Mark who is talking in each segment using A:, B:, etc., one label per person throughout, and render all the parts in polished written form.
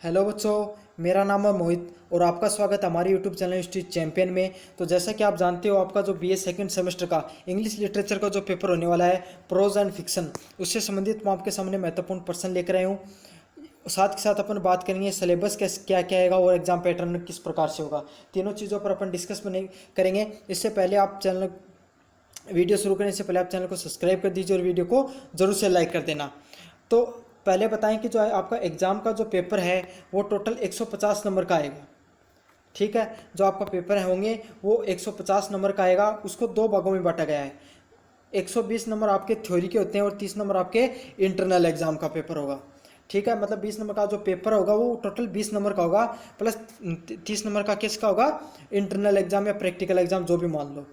A: Hello बच्चों, मेरा नाम है मोहित और आपका स्वागत है हमारे यूट्यूब चैनल स्ट्रीट चैंपियन में। तो जैसा कि आप जानते हो, आपका जो बीए सेकंड सेमेस्टर का इंग्लिश लिटरेचर का जो पेपर होने वाला है प्रोज एंड फिक्शन, उससे संबंधित मैं आपके सामने महत्वपूर्ण प्रश्न लेकर आया हूँ। साथ के साथ अपन बात करेंगे सिलेबस क्या क्या आएगा और एग्जाम पैटर्न किस प्रकार से होगा। तीनों चीज़ों पर अपन डिस्कस करेंगे। इससे पहले आप चैनल वीडियो शुरू करने से पहले आप चैनल को सब्सक्राइब कर दीजिए और वीडियो को ज़रूर से लाइक कर देना। तो पहले बताएं कि जो है आपका एग्ज़ाम का जो पेपर है वो टोटल 150 नंबर का आएगा। ठीक है, जो आपका पेपर होंगे वो 150 नंबर का आएगा। उसको दो भागों में बांटा गया है। 120 नंबर आपके थ्योरी के होते हैं और 30 नंबर आपके इंटरनल एग्जाम का पेपर होगा। ठीक है, मतलब 20 नंबर का जो पेपर होगा वो टोटल 20 नंबर का होगा, प्लस 30 नंबर का किसका होगा, इंटरनल एग्जाम या प्रैक्टिकल एग्जाम जो भी मान लो।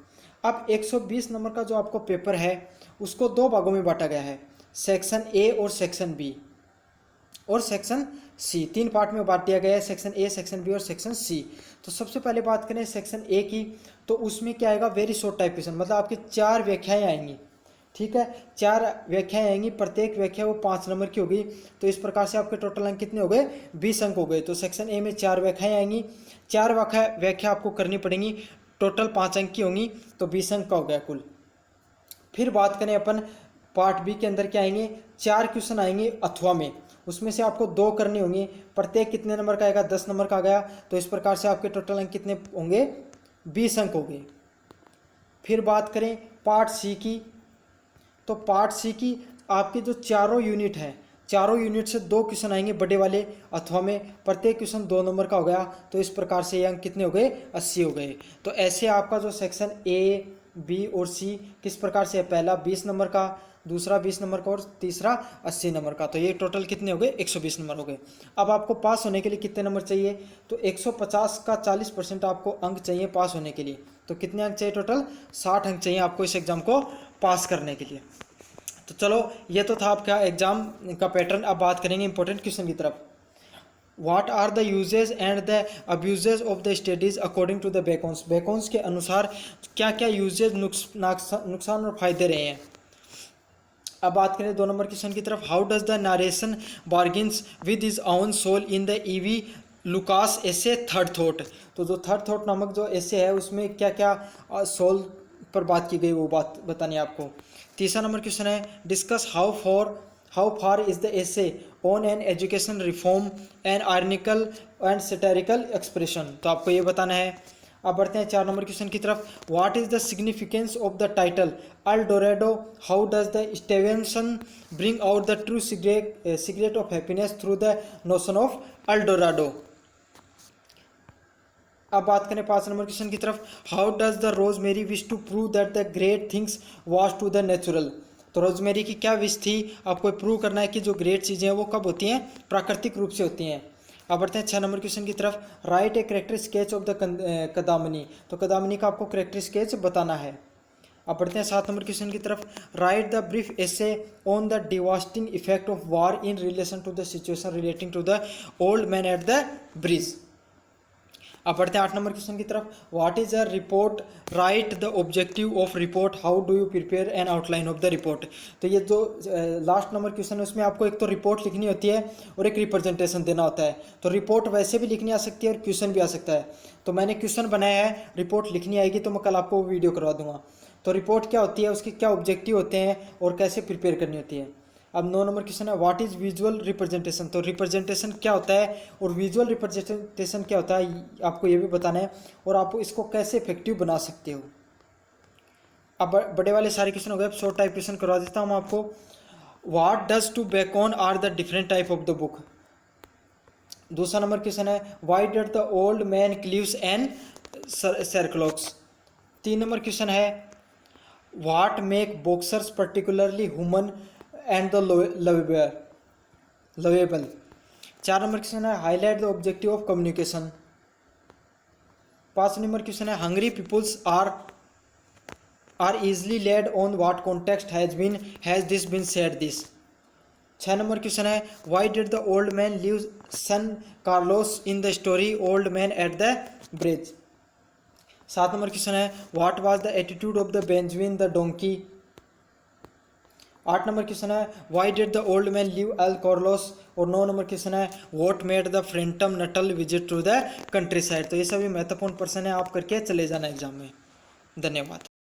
A: अब 120 नंबर का जो आपको पेपर है उसको दो भागों में बांटा गया है, सेक्शन ए और सेक्शन बी और सेक्शन सी। तीन पार्ट में बांट दिया गया है, सेक्शन ए, सेक्शन बी और सेक्शन सी। तो सबसे पहले बात करें सेक्शन ए की, तो उसमें क्या आएगा, वेरी शॉर्ट टाइप क्वेश्चन, मतलब आपकी 4 व्याख्याएं आएंगी। ठीक है, 4 व्याख्याएं आएंगी, प्रत्येक व्याख्या वो 5 नंबर की होगी। तो इस प्रकार से आपके टोटल अंक कितने हो गए, 20 अंक हो गए। तो सेक्शन ए में 4 व्याख्याएं आएंगी, 4 व्याख्या आपको करनी पड़ेंगी, टोटल 5 अंक की होंगी, तो 20 अंक का हो गया कुल। फिर बात करें अपन पार्ट बी के अंदर क्या आएंगे, 4 क्वेश्चन आएंगे अथवा में, उसमें से आपको 2 करने होंगे, प्रत्येक कितने नंबर का आएगा, 10 नंबर का आ गया। तो इस प्रकार से आपके टोटल अंक कितने होंगे, 20 अंक हो गए। फिर बात करें पार्ट सी की, तो पार्ट सी की आपके जो चारों यूनिट हैं, चारों यूनिट से 2 क्वेश्चन आएंगे बड़े वाले अथवा में, प्रत्येक क्वेश्चन 2 नंबर का हो गया। तो इस प्रकार से ये अंक कितने हो गए, 80 हो गए। तो ऐसे आपका जो सेक्शन ए, बी और सी किस प्रकार से है, पहला 20 नंबर का, दूसरा 20 नंबर का और तीसरा 80 नंबर का। तो ये टोटल कितने हो गए, 120 नंबर हो गए। अब आपको पास होने के लिए कितने नंबर चाहिए, तो 150 का 40% आपको अंक चाहिए पास होने के लिए। तो कितने अंक चाहिए, टोटल 60 अंक चाहिए आपको इस एग्जाम को पास करने के लिए। तो चलो, ये तो था आपका एग्जाम का पैटर्न। अब बात करेंगे इंपॉर्टेंट क्वेश्चन की तरफ। What are the uses and the abuses of the studies according to the Bacon's, Bacon's के अनुसार क्या क्या यूजेज, नुकसान और फायदे रहे हैं। अब बात करें 2 नंबर क्वेश्चन की तरफ। How does the narration bargains with his own soul in the E V Lucas essay third thought. तो जो थर्ड थॉट नामक जो एसे है उसमें क्या क्या सोल पर बात की गई वो बात बतानी है आपको। तीसरा नंबर क्वेश्चन है, discuss how far is the essay on an education reform and ironical and satirical expression. तो आपको ये बताना है। अब बढ़ते हैं 4 नंबर क्वेश्चन की तरफ। What is the significance of the title El Dorado, how does the Stevenson bring out the true secret of happiness through the notion of El Dorado. अब बात करें 5 नंबर क्वेश्चन की तरफ। How does the Rosemary wish to prove that the great things was to the natural. तो Rosemary की क्या wish थी, आपको प्रूव करना है कि जो ग्रेट चीज़ें हैं वो कब होती हैं, प्राकृतिक रूप से होती हैं। अब बढ़ते हैं 6 नंबर क्वेश्चन की तरफ। Write a character sketch of the Kadamani. तो कदामनी का आपको करेक्टर स्केच बताना है। अब बढ़ते हैं 7 नंबर क्वेश्चन की तरफ। Write the brief essay on the devastating effect of war in relation to the situation relating to the old man at the bridge. अब बढ़ते हैं 8 नंबर क्वेश्चन की तरफ। What is a report, write the objective of report, how do you prepare an outline of the report. तो ये जो last number question है उसमें आपको एक तो रिपोर्ट लिखनी होती है और एक रिप्रेजेंटेशन देना होता है। तो रिपोर्ट वैसे भी लिखनी आ सकती है और क्वेश्चन भी आ सकता है। तो मैंने क्वेश्चन बनाया है, रिपोर्ट लिखनी आएगी तो मैं कल आपको वीडियो करवा दूंगा। तो रिपोर्ट क्या होती है, उसके क्या ऑब्जेक्टिव होते हैं और कैसे प्रिपेयर करनी होती है। अब 9 नंबर क्वेश्चन है, व्हाट इज विजुअल रिप्रेजेंटेशन। तो रिप्रेजेंटेशन क्या होता है और विजुअल रिप्रेजेंटेशन क्या होता है, आपको ये भी बताना है और आप इसको कैसे इफेक्टिव बना सकते हो। अब बड़े वाले सारे क्वेश्चन हो गए, अब शॉर्ट टाइप क्वेश्चन करवा देता हूँ आपको। What does to Bacon are the different type of the book. दूसरा नंबर क्वेश्चन है, why did the old man cleaves and सर्कलॉक्स। 3 नंबर क्वेश्चन है, what make boxers particularly human and the lovable. 4 number question है, highlight the objective of communication. 5 number question है, hungry peoples are easily led on what context has this been said this. 6 number question है, why did the old man leave son Carlos in the story old man at the bridge. 7 number question है, what was the attitude of the Benjamin the donkey. 8 number question है why did the old man leave El Carlos, और 9 number question है what made the फ्रेंटम नटल visit to the countryside. तो ये सभी महत्वपूर्ण प्रश्न है, आप करके चले जाना एग्जाम में। धन्यवाद।